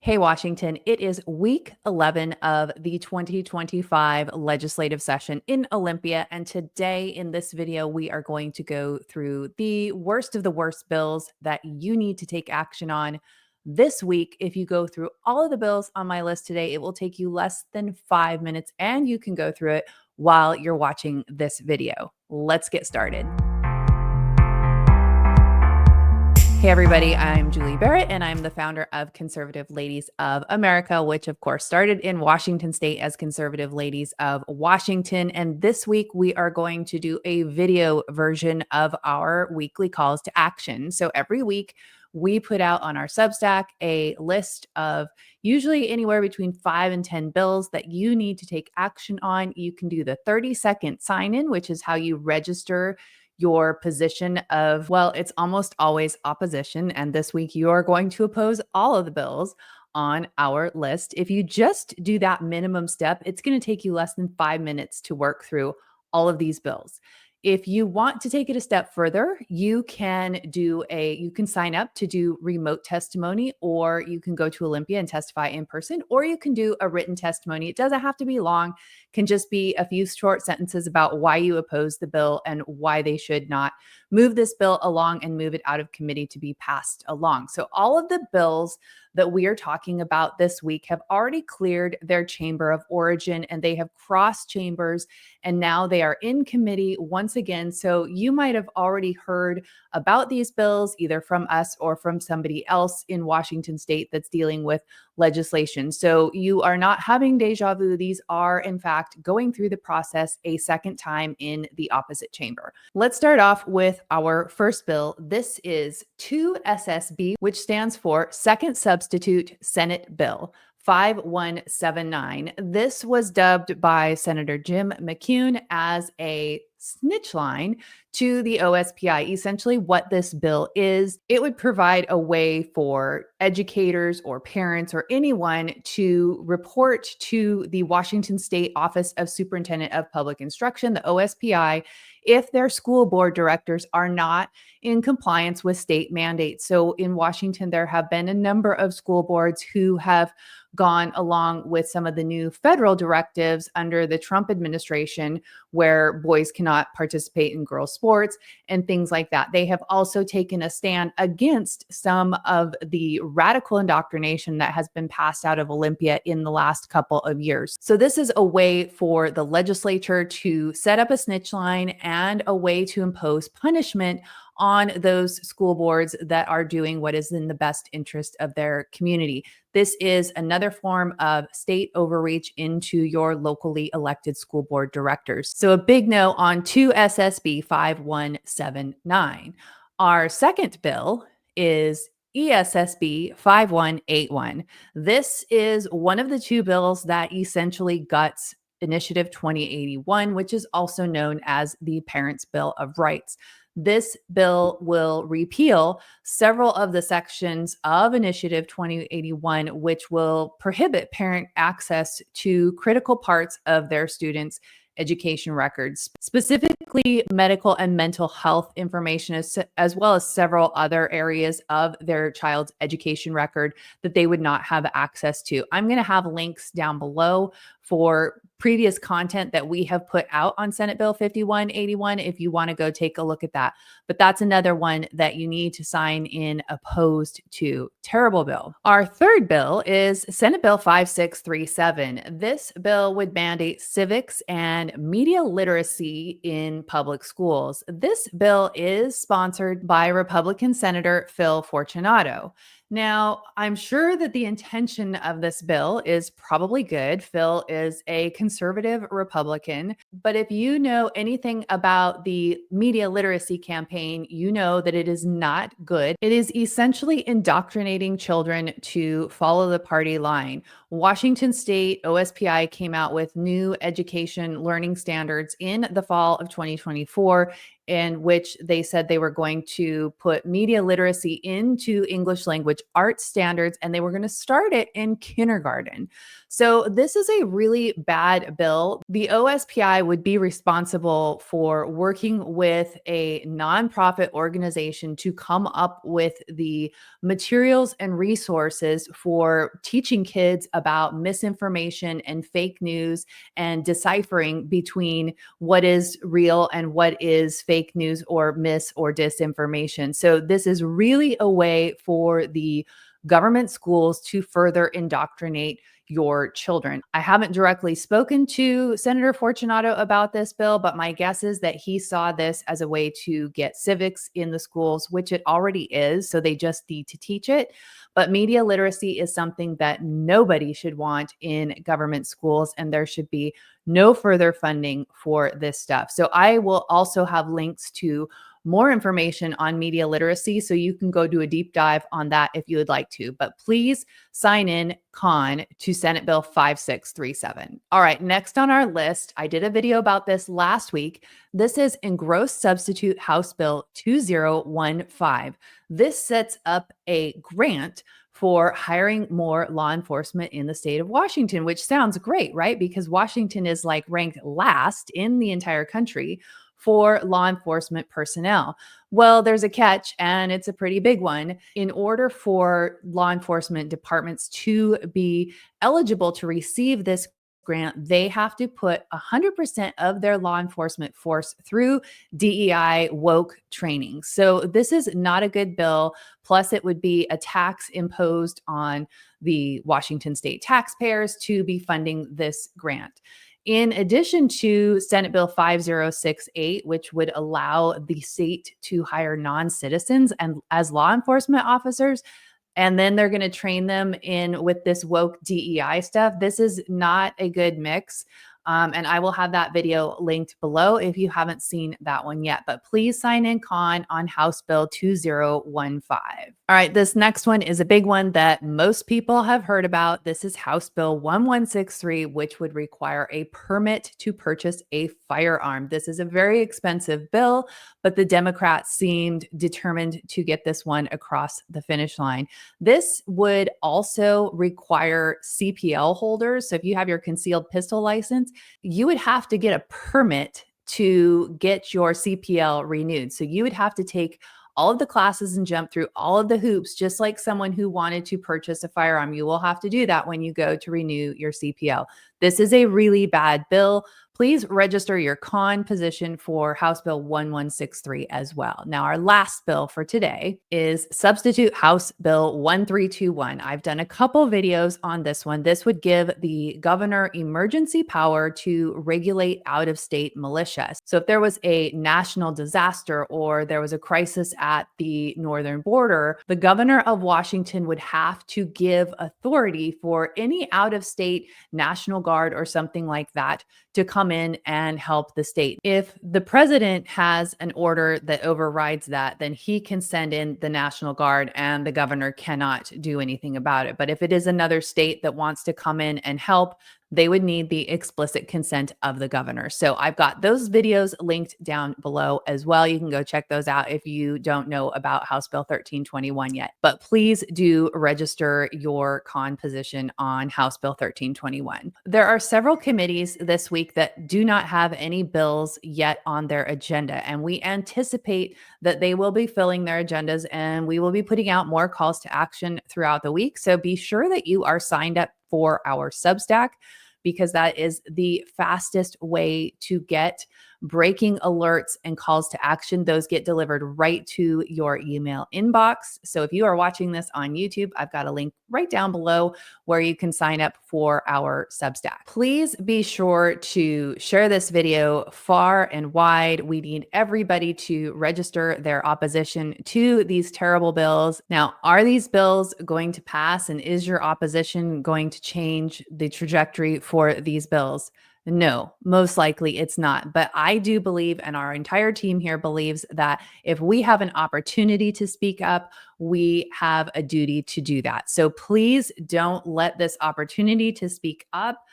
Hey, Washington, it is week 11 of the 2025 legislative session in Olympia. And today in this video, we are going to go through the worst of the worst bills that you need to take action on this week. If you go through all of the bills on my list today, it will take you less than 5 minutes and you can go through it while you're watching this video. Let's get started. Hey, everybody, I'm Julie Barrett, and I'm the founder of Conservative Ladies of America, which, of course, started in Washington State as Conservative Ladies of Washington. And this week, we are going to do a video version of our weekly calls to action. So every week, we put out on our Substack a list of usually anywhere between 5 and 10 bills that you need to take action on. You can do the 30-second sign in, which is how you register your position of, well, it's almost always opposition. And this week you are going to oppose all of the bills on our list. If you just do that minimum step, it's going to take you less than 5 minutes to work through all of these bills. If you want to take it a step further, you can sign up to do remote testimony, or you can go to Olympia and testify in person, or you can do a written testimony. It doesn't have to be long, can just be a few short sentences about why you oppose the bill and why they should not move this bill along and move it out of committee to be passed along. So all of the bills that we are talking about this week have already cleared their chamber of origin and they have crossed chambers, and now they are in committee once again. So you might have already heard about these bills either from us or from somebody else in Washington State that's dealing with legislation. So you are not having deja vu. These are, in fact, going through the process a second time in the opposite chamber. Let's start off with our first bill. This is 2SSB, which stands for Second Substitute Senate Bill 5179. This was dubbed by Senator Jim McCune as a snitch line to the OSPI. Essentially, what this bill is, it would provide a way for educators or parents or anyone to report to the Washington State Office of Superintendent of Public Instruction, the OSPI, if their school board directors are not in compliance with state mandates. So in Washington, there have been a number of school boards who have gone along with some of the new federal directives under the Trump administration, where boys cannot participate in girls' sports and things like that. They have also taken a stand against some of the radical indoctrination that has been passed out of Olympia in the last couple of years. So this is a way for the legislature to set up a snitch line and a way to impose punishment on those school boards that are doing what is in the best interest of their community. This is another form of state overreach into your locally elected school board directors. So a big no on 2SSB 5179. Our second bill is ESSB 5181. This is one of the two bills that essentially guts Initiative 2081, which is also known as the Parents' Bill of Rights. This bill will repeal several of the sections of Initiative 2081, which will prohibit parent access to critical parts of their students' education records, specifically medical and mental health information, as well as several other areas of their child's education record that they would not have access to. I'm going to have links down below for previous content that we have put out on Senate Bill 5181 if you want to go take a look at that. But that's another one that you need to sign in opposed to. Terrible bill. Our third bill is Senate Bill 5637. This bill would mandate civics and media literacy in public schools. This bill is sponsored by Republican Senator Phil Fortunato. Now, I'm sure that the intention of this bill is probably good. Phil is a conservative Republican, but if you know anything about the media literacy campaign, you know that it is not good. It is essentially indoctrinating children to follow the party line. Washington State OSPI came out with new education learning standards in the fall of 2024, in which they said they were going to put media literacy into English language arts standards, and they were going to start it in kindergarten. So, this is a really bad bill. The OSPI would be responsible for working with a nonprofit organization to come up with the materials and resources for teaching kids about misinformation and fake news and deciphering between what is real and what is fake news or mis or disinformation. So, this is really a way for the government schools to further indoctrinate your children. I haven't directly spoken to Senator Fortunato about this bill, but my guess is that he saw this as a way to get civics in the schools, which it already is. So they just need to teach it. But media literacy is something that nobody should want in government schools, and there should be no further funding for this stuff. So I will also have links to more information on media literacy, so you can go do a deep dive on that if you would like to. But please sign in con to Senate Bill 5637. All right, next on our list, I did a video about this last week. This is Engrossed Substitute House Bill 2015. This sets up a grant for hiring more law enforcement in the state of Washington, which sounds great, right? Because Washington is like ranked last in the entire country for law enforcement personnel. Well, there's a catch, and it's a pretty big one. In order for law enforcement departments to be eligible to receive this grant, they have to put 100% of their law enforcement force through DEI woke training. So this is not a good bill. Plus, it would be a tax imposed on the Washington state taxpayers to be funding this grant. In addition to Senate Bill 5068, which would allow the state to hire non-citizens and as law enforcement officers, and then they're going to train them in with this woke DEI stuff. This is not a good mix. And I will have that video linked below if you haven't seen that one yet. But please sign in con on House Bill 2015. All right, this next one is a big one that most people have heard about. This is House Bill 1163, which would require a permit to purchase a firearm. This is a very expensive bill, but the Democrats seemed determined to get this one across the finish line. This would also require CPL holders. So if you have your concealed pistol license, you would have to get a permit to get your CPL renewed. So you would have to take all of the classes and jump through all of the hoops, just like someone who wanted to purchase a firearm. You will have to do that when you go to renew your CPL. This is a really bad bill. Please register your con position for House Bill 1163 as well. Now, our last bill for today is Substitute House Bill 1321. I've done a couple videos on this one. This would give the governor emergency power to regulate out-of-state militia. So if there was a national disaster or there was a crisis at the northern border, the governor of Washington would have to give authority for any out-of-state National Guard or something like that to come in and help the state. If the president has an order that overrides that, then he can send in the National Guard and the governor cannot do anything about it. But if it is another state that wants to come in and help, they would need the explicit consent of the governor. So I've got those videos linked down below as well. You can go check those out if you don't know about House Bill 1321 yet. But please do register your con position on House Bill 1321. There are several committees this week that do not have any bills yet on their agenda, and we anticipate that they will be filling their agendas, and we will be putting out more calls to action throughout the week. So be sure that you are signed up for our Substack, because that is the fastest way to get breaking alerts and calls to action. Those get delivered right to your email inbox. So if you are watching this on YouTube, I've got a link right down below where you can sign up for our Substack. Please be sure to share this video far and wide. We need everybody to register their opposition to these terrible bills. Now, are these bills going to pass, and is your opposition going to change the trajectory for these bills? No, most likely it's not. But I do believe, and our entire team here believes, that if we have an opportunity to speak up, we have a duty to do that. So please don't let this opportunity to speak up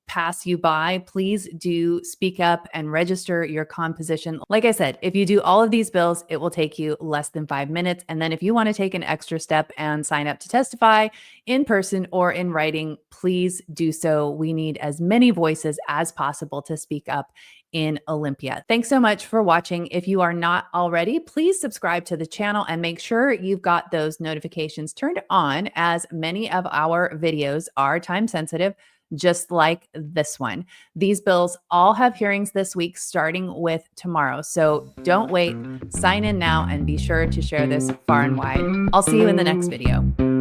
pass you by. Please do speak up and register your composition. Like I said, if you do all of these bills, it will take you less than 5 minutes. And then if you want to take an extra step and sign up to testify in person or in writing, please do so. We need as many voices as possible to speak up in Olympia. Thanks so much for watching. If you are not already, please subscribe to the channel and make sure you've got those notifications turned on, as many of our videos are time sensitive, just like this one. These bills all have hearings this week, starting with tomorrow. So don't wait, sign in now, and be sure to share this far and wide. I'll see you in the next video.